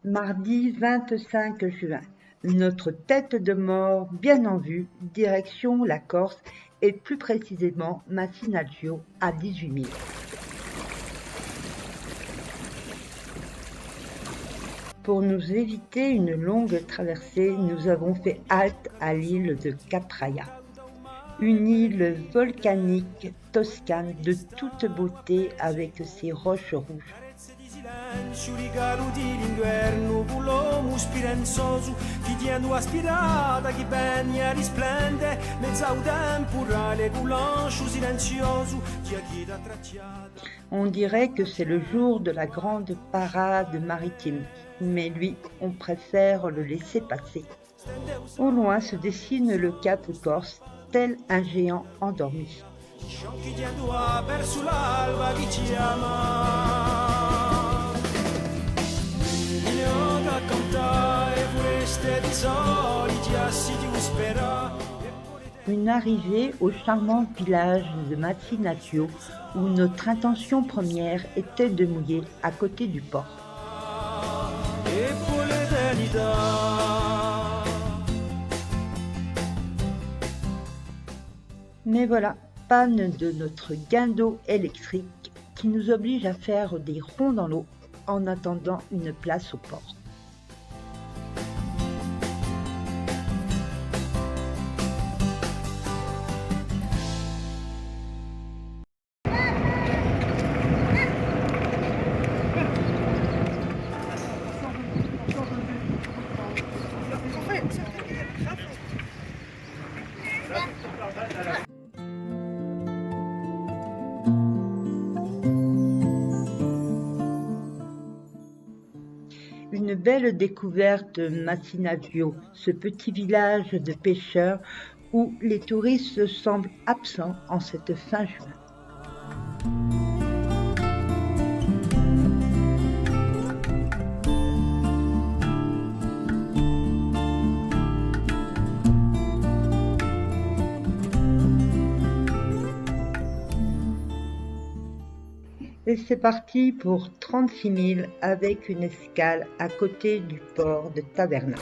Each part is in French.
Mardi 25 juin, notre tête de mort bien en vue, direction la Corse et plus précisément Massinazzo à 18 000. Pour nous éviter une longue traversée, nous avons fait halte à l'île de Capraia, une île volcanique toscane de toute beauté avec ses roches rouges. On dirait que c'est le jour de la grande parade maritime, mais lui, on préfère le laisser passer. Au loin se dessine le cap Corse, tel un géant endormi. Une arrivée au charmant village de Massinazzo où notre intention première était de mouiller à côté du port. Mais voilà, panne de notre guindeau électrique qui nous oblige à faire des ronds dans l'eau en attendant une place au port. Une belle découverte Massinazzo, ce petit village de pêcheurs où les touristes semblent absents en cette fin juin. Et c'est parti pour 36 000 avec une escale à côté du port de Taverna.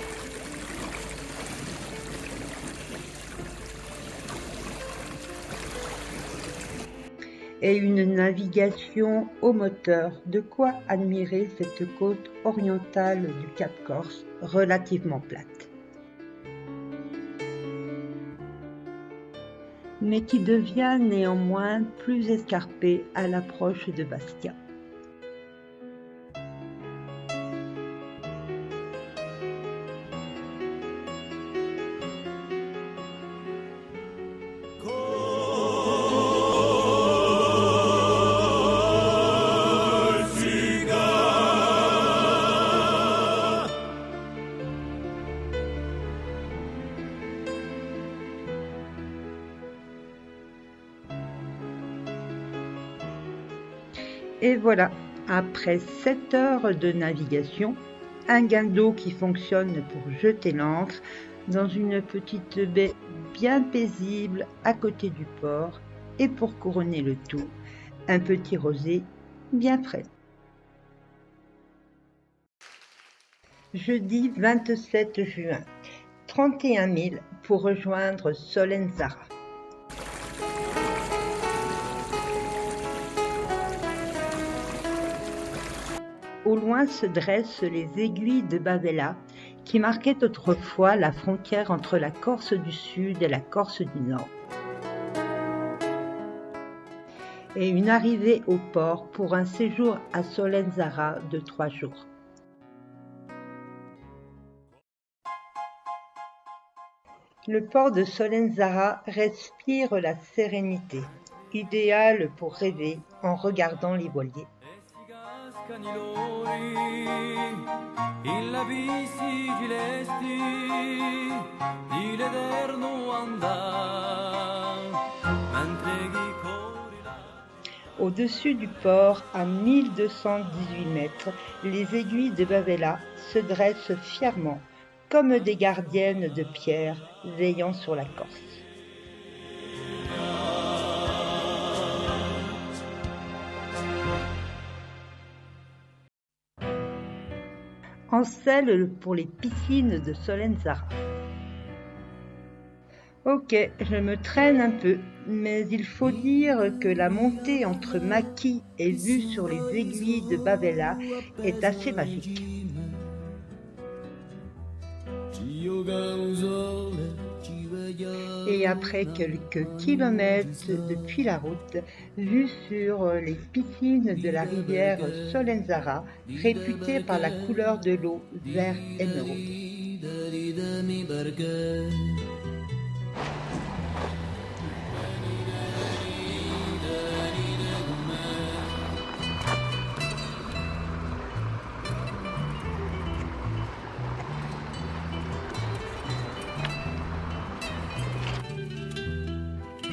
Et une navigation au moteur, de quoi admirer cette côte orientale du Cap Corse, relativement plate. Mais qui devient néanmoins plus escarpée à l'approche de Bastia. Et voilà, après 7 heures de navigation, un guindeau qui fonctionne pour jeter l'ancre dans une petite baie bien paisible à côté du port et pour couronner le tout, un petit rosé bien frais. Jeudi 27 juin, 31 000 pour rejoindre Solenzara. Au loin se dressent les aiguilles de Bavella qui marquaient autrefois la frontière entre la Corse du Sud et la Corse du Nord. Et une arrivée au port pour un séjour à Solenzara de 3 jours. Le port de Solenzara respire la sérénité, idéal pour rêver en regardant les voiliers. Au-dessus du port, à 1218 mètres, les aiguilles de Bavella se dressent fièrement, comme des gardiennes de pierre veillant sur la Corse. en selle pour les piscines de Solenzara. Ok, je me traîne un peu, mais il faut dire que la montée entre maquis et vue sur les aiguilles de Bavella est assez magique. Et après quelques kilomètres depuis la route, vue sur les piscines de la rivière Solenzara, réputée par la couleur de l'eau vert émeraude.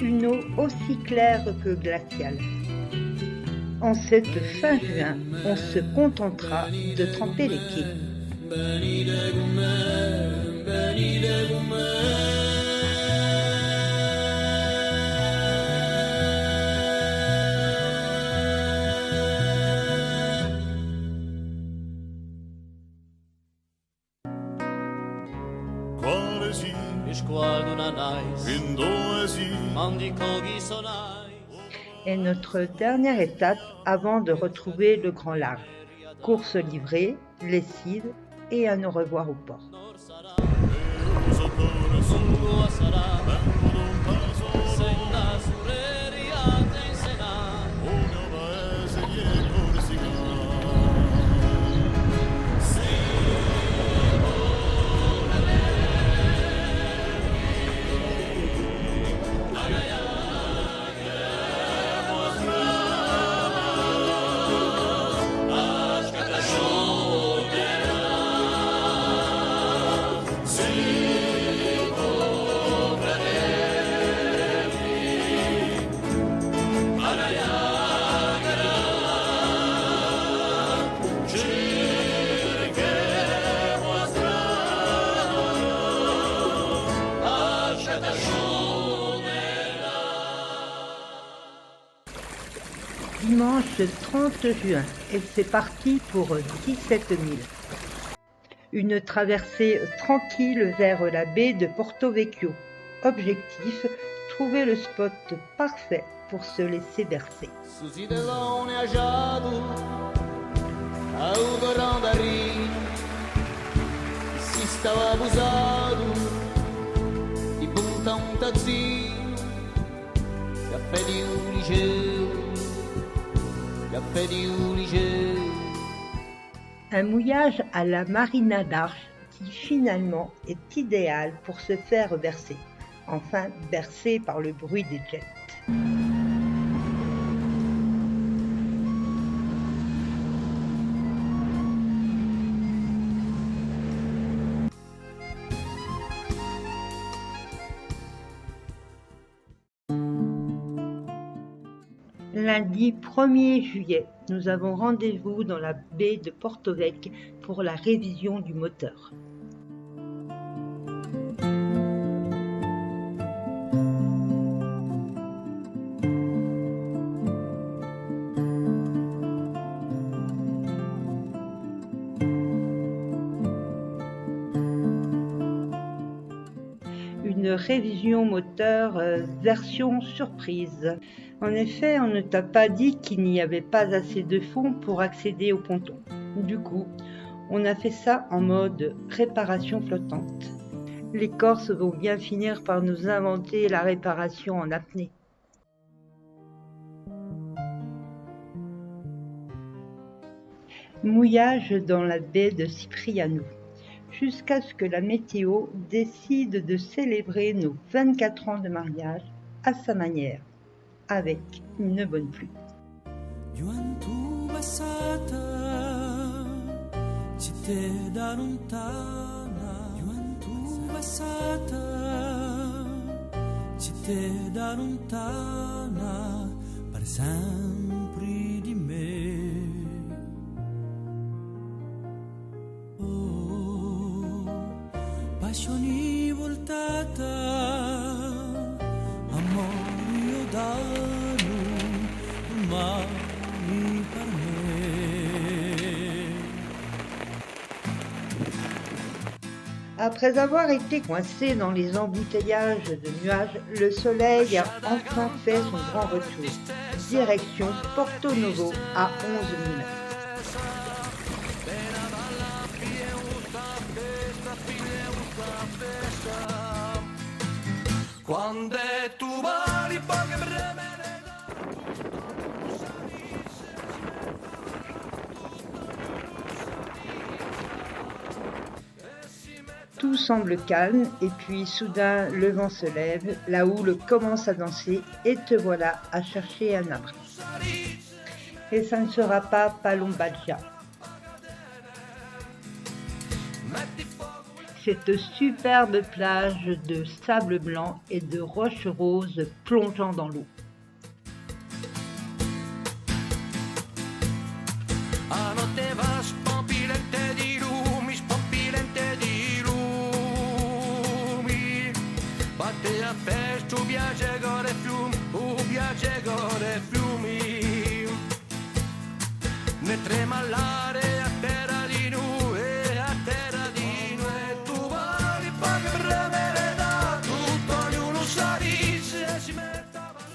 Une eau aussi claire que glaciale. En cette fin juin, on se contentera de tremper les pieds. Et notre dernière étape avant de retrouver le grand large. Course livrée, lessive et un au revoir au port. Dimanche 30 juin et c'est parti pour 17 000. Une traversée tranquille vers la baie de Porto Vecchio. Objectif, trouver le spot parfait pour se laisser bercer. Un mouillage à la Marina d'Arche qui finalement est idéal pour se faire bercer, enfin bercer par le bruit des jets. Lundi 1er juillet, nous avons rendez-vous dans la baie de Porto Vecchio pour la révision du moteur. Une révision moteur version surprise. En effet, on ne t'a pas dit qu'il n'y avait pas assez de fonds pour accéder au ponton. Du coup, on a fait ça en mode réparation flottante. Les Corses vont bien finir par nous inventer la réparation en apnée. Mouillage dans la baie de Cipriano, jusqu'à ce que la météo décide de célébrer nos 24 ans de mariage à sa manière, avec une bonne pluie. Passioni voltata, amore io danno, domani per me. Après avoir été coincé dans les embouteillages de nuages, le soleil a enfin fait son grand retour. Direction Porto Novo à 11 000 mètres. Tout semble calme et puis soudain le vent se lève, la houle commence à danser et te voilà à chercher un abri. Et ça ne sera pas Palombagia. Cette superbe plage de sable blanc et de roches roses plongeant dans l'eau.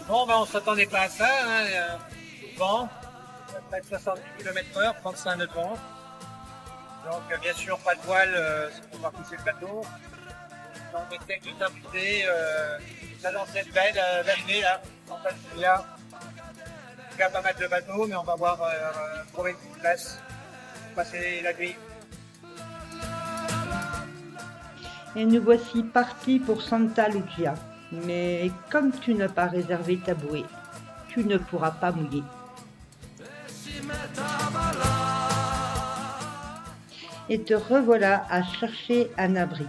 Bon, ben, on ne s'attendait pas à ça, hein, vent, près de 70 km/h, 35 nœuds de vent. Donc bien sûr, pas de voile, c'est pour voir pousser le bateau. On était tout invité, là dans cette baie d'arrivée, là, en face de là. Il y a pas mal de bateaux, mais on va voir trouver une petite place pour passer la nuit. Et nous voici partis pour Santa Lucia. Mais comme tu n'as pas réservé ta bouée, tu ne pourras pas mouiller. Et te revoilà à chercher un abri,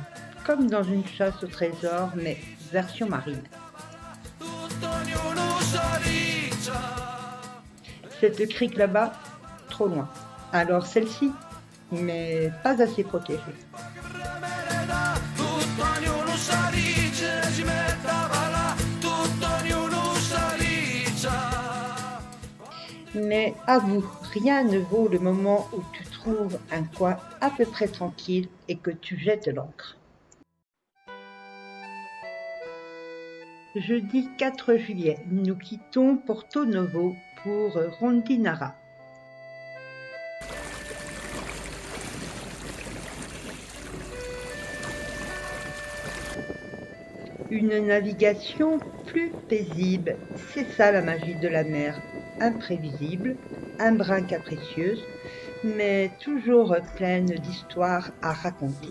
comme dans une chasse au trésor, mais version marine. Cette crique là-bas, trop loin. Alors celle-ci, mais pas assez protégée. Mais avoue, rien ne vaut le moment où tu trouves un coin à peu près tranquille et que tu jettes l'ancre. Jeudi 4 juillet, nous quittons Porto Novo pour Rondinara. Une navigation plus paisible, c'est ça la magie de la mer, imprévisible, un brin capricieuse, mais toujours pleine d'histoires à raconter.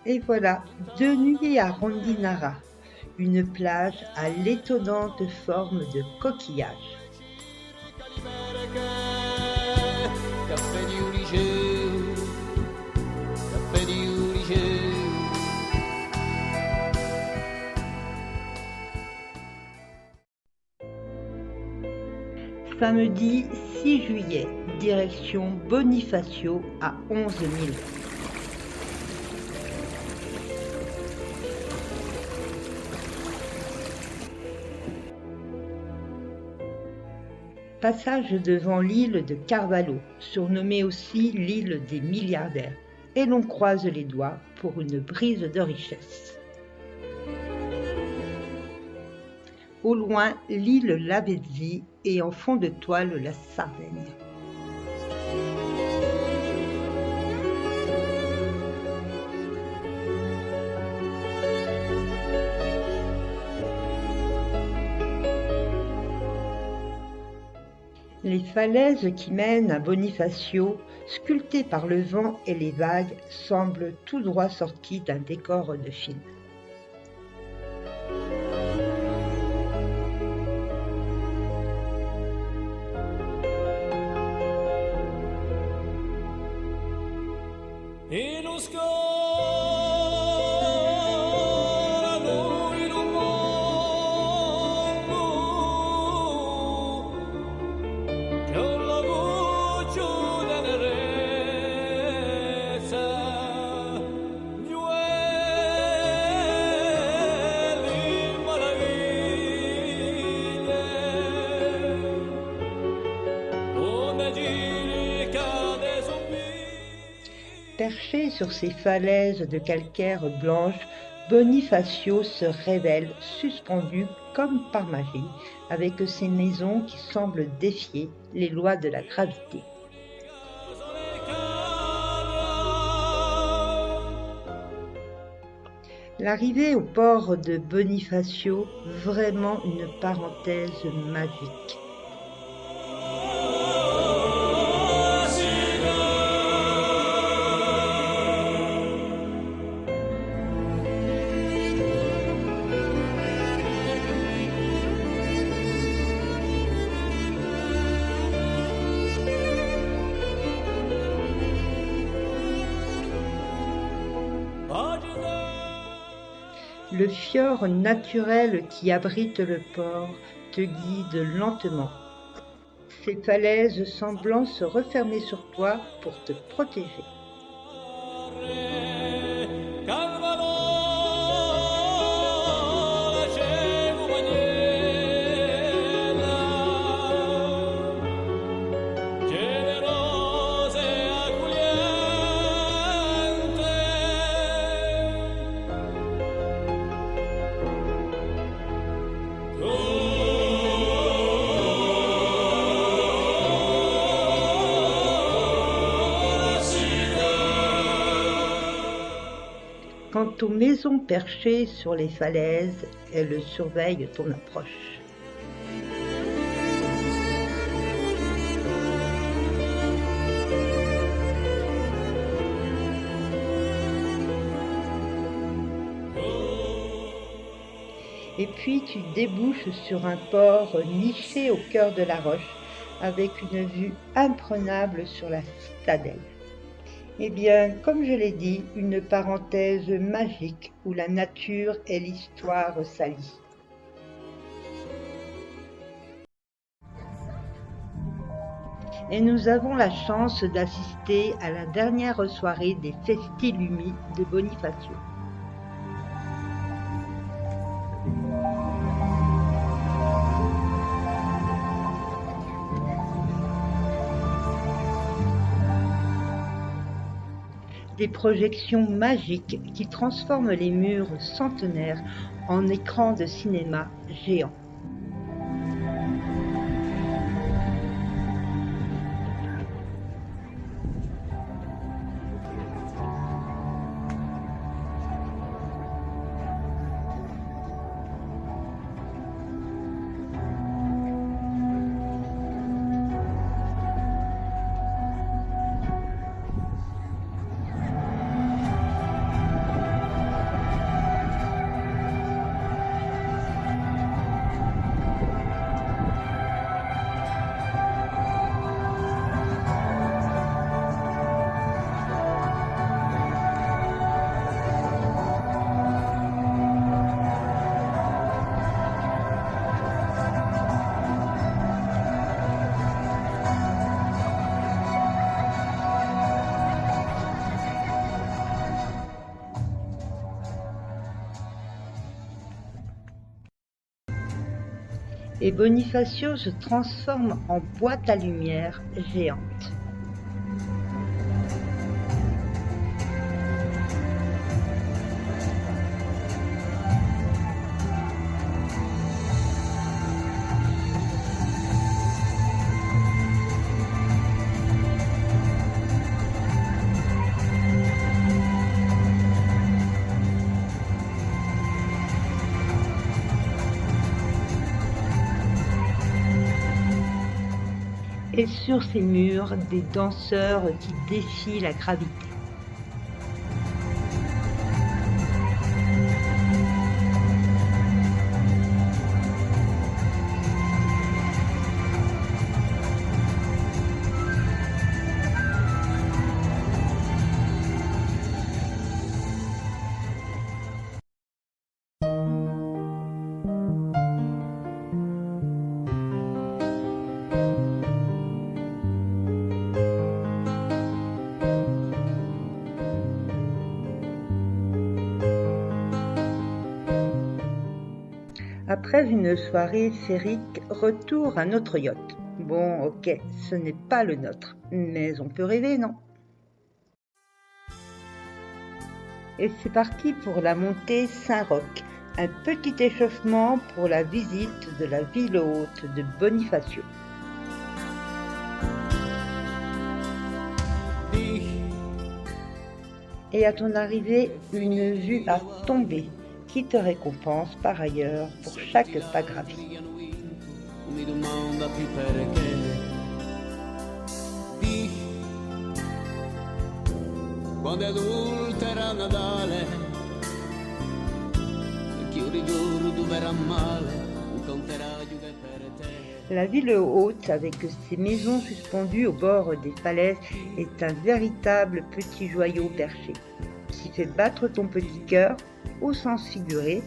Et voilà, 2 nuits à Rondinara, une plage à l'étonnante forme de coquillage. Samedi 6 juillet, direction Bonifacio à 11 000. Passage devant l'île de Carvalho, surnommée aussi l'île des milliardaires, et l'on croise les doigts pour une brise de richesse. Au loin, l'île Lavezzi et en fond de toile la Sardaigne. Les falaises qui mènent à Bonifacio, sculptées par le vent et les vagues, semblent tout droit sorties d'un décor de film. Perché sur ces falaises de calcaire blanche, Bonifacio se révèle suspendu comme par magie, avec ses maisons qui semblent défier les lois de la gravité. L'arrivée au port de Bonifacio, vraiment une parenthèse magique. Le fjord naturel qui abrite le port te guide lentement. Ces falaises semblant se refermer sur toi pour te protéger. Quant aux maisons perchées sur les falaises, elles surveillent ton approche. Et puis tu débouches sur un port niché au cœur de la roche, avec une vue imprenable sur la citadelle. Eh bien, comme je l'ai dit, une parenthèse magique où la nature et l'histoire s'allient. Et nous avons la chance d'assister à la dernière soirée des Festilumi de Bonifacio. Des projections magiques qui transforment les murs centenaires en écrans de cinéma géants. Et Bonifacio se transforme en boîte à lumière géante. Et sur ces murs, des danseurs qui défient la gravité. Après une soirée féerique, retour à notre yacht. Bon, ok, ce n'est pas le nôtre, mais on peut rêver, non ? Et c'est parti pour la montée Saint-Roch, un petit échauffement pour la visite de la ville haute de Bonifacio. Et à ton arrivée, une vue à tomber qui te récompense par ailleurs pour chaque pas gravi. Mi domanda più perché di quando è adultera Natale chi un ricordo verrà male conterà giù che per te. La ville haute, avec ses maisons suspendues au bord des falaises, est un véritable petit joyau perché qui fait battre ton petit cœur au sens figuré,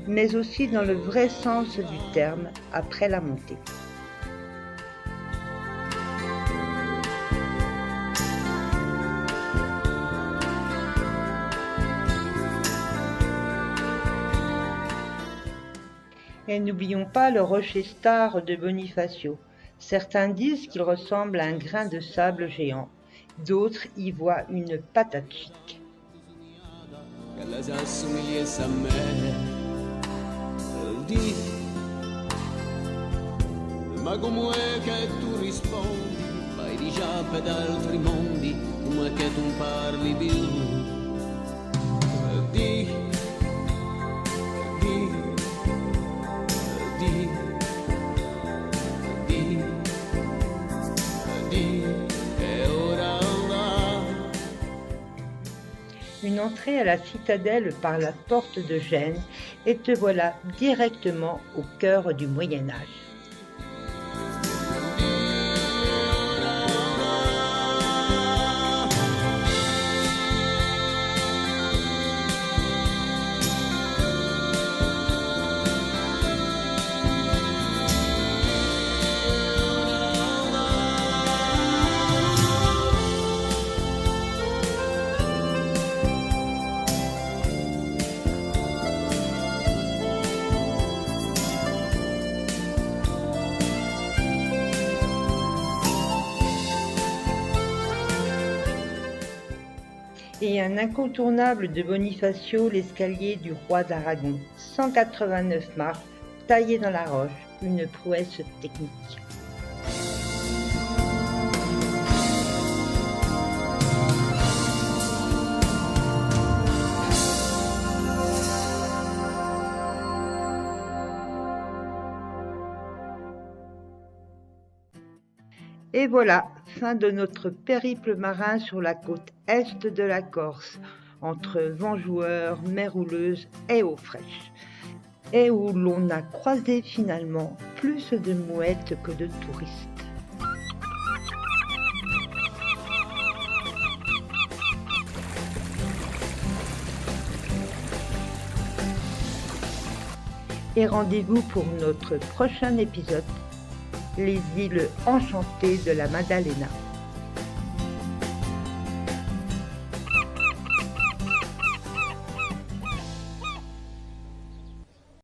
mais aussi dans le vrai sens du terme après la montée. Et n'oublions pas le rocher star de Bonifacio. Certains disent qu'il ressemble à un grain de sable géant, d'autres y voient une patate chic. Che lei si assomigliasse a me di ma com'è che tu rispondi vai di giappe d'altri mondi com'è che tu parli più di di di di di e ora va. Une entrée à la citadelle par la porte de Gênes et te voilà directement au cœur du Moyen Âge. Et un incontournable de Bonifacio, l'escalier du roi d'Aragon, 189 marches, taillées dans la roche, une prouesse technique. Et voilà, fin de notre périple marin sur la côte est de la Corse, entre vents joueurs, mer houleuse et eau fraîche, et où l'on a croisé finalement plus de mouettes que de touristes. Et rendez-vous pour notre prochain épisode, les îles enchantées de la Maddalena.